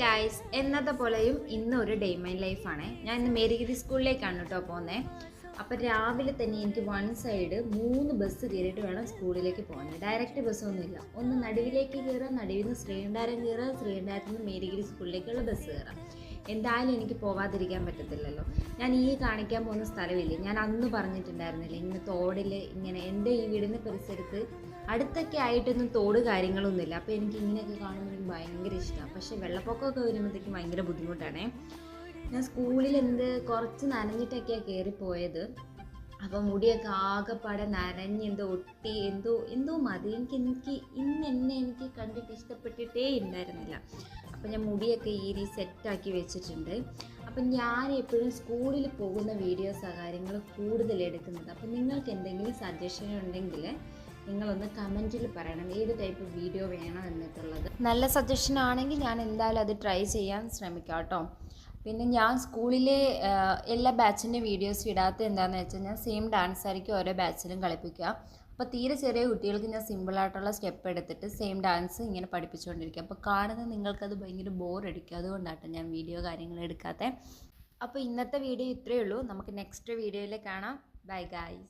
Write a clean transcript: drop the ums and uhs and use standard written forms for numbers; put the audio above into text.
Guys, എന്നത്തെ പോലെയും ഇന്ന് ഒരു ഡേ മൈ ലൈഫാണ്. ഞാൻ ഇന്ന് മേരിഗിരി സ്കൂളിലേക്കാണ് കേട്ടോ പോകുന്നത്. അപ്പോൾ രാവിലെ തന്നെ എനിക്ക് വൺ സൈഡ് 3 ബസ് കയറിയിട്ട് വേണം സ്കൂളിലേക്ക് പോകാൻ. ഡയറക്റ്റ് ബസ്സൊന്നുമില്ല. ഒന്ന് നടുവിലേക്ക് കയറുക, നടുവിൽ നിന്ന് ശ്രീകണ്ഠാരം കയറുക, ശ്രീകണ്ഠാരത്തിൽ നിന്ന് മേരിഗിരി സ്കൂളിലേക്കുള്ള ബസ് കയറാം. എന്തായാലും എനിക്ക് പോവാതിരിക്കാൻ പറ്റത്തില്ലല്ലോ. ഞാൻ ഈ കാണിക്കാൻ പോകുന്ന സ്ഥലമില്ലേ, ഞാൻ അന്ന് പറഞ്ഞിട്ടുണ്ടായിരുന്നില്ലേ, ഇങ്ങനെ തോടിൽ ഇങ്ങനെ എൻ്റെ ഈ വീടിൻ്റെ പരിസരത്ത് അടുത്തൊക്കെ ആയിട്ടൊന്നും തോട് കാര്യങ്ങളൊന്നുമില്ല. അപ്പോൾ എനിക്ക് ഇങ്ങനെയൊക്കെ കാണുമ്പോൾ എനിക്ക് ഭയങ്കര ഇഷ്ടമാണ്. പക്ഷേ വെള്ളപ്പൊക്കമൊക്കെ വരുമ്പോഴത്തേക്കും ഭയങ്കര ബുദ്ധിമുട്ടാണ്. ഞാൻ സ്കൂളിൽ കുറച്ച് നനഞ്ഞിട്ടൊക്കെയാണ് കയറിപ്പോയത്. അപ്പോൾ മുടിയൊക്കെ ആകെപ്പാടെ നനഞ്ഞ് ഒട്ടി എന്തോ മതി. എനിക്ക് എനിക്ക് കണ്ടിട്ട് ഇഷ്ടപ്പെട്ടിട്ടേ ഉണ്ടായിരുന്നില്ല. അപ്പോൾ ഞാൻ മുടിയൊക്കെ ഈരി സെറ്റാക്കി വെച്ചിട്ടുണ്ട്. അപ്പം ഞാൻ എപ്പോഴും സ്കൂളിൽ പോകുന്ന വീഡിയോസോ കാര്യങ്ങൾ കൂടുതൽ എടുക്കുന്നത്. അപ്പം നിങ്ങൾക്ക് എന്തെങ്കിലും സജഷൻ ഉണ്ടെങ്കിൽ നിങ്ങളൊന്ന് കമൻറ്റിൽ പറയണം, ഏത് ടൈപ്പ് വീഡിയോ വേണം എന്നിട്ടുള്ളത്. നല്ല സജഷൻ ആണെങ്കിൽ ഞാൻ എന്തായാലും അത് ട്രൈ ചെയ്യാൻ ശ്രമിക്കാം കേട്ടോ. പിന്നെ ഞാൻ സ്കൂളിലെ എല്ലാ ബാച്ചിൻ്റെ വീഡിയോസ് ഇടാത്ത എന്താണെന്ന് വെച്ചാൽ ഞാൻ സെയിം ഡാൻസ് ആയിരിക്കും ഓരോ ബാച്ചിലും കളിപ്പിക്കുക. അപ്പോൾ തീരെ ചെറിയ കുട്ടികൾക്ക് ഞാൻ സിമ്പിളായിട്ടുള്ള സ്റ്റെപ്പ് എടുത്തിട്ട് സെയിം ഡാൻസ് ഇങ്ങനെ പഠിപ്പിച്ചുകൊണ്ടിരിക്കുക. അപ്പോൾ കാണുന്നത് നിങ്ങൾക്കത് ഭയങ്കര ബോറടിക്കും. അതുകൊണ്ടാണ് ഞാൻ വീഡിയോ കാര്യങ്ങൾ എടുക്കാത്തത്. അപ്പോൾ ഇന്നത്തെ വീഡിയോ ഇത്രയേ ഉള്ളൂ. നമുക്ക് നെക്സ്റ്റ് വീഡിയോയിൽ കാണാം. Bye guys.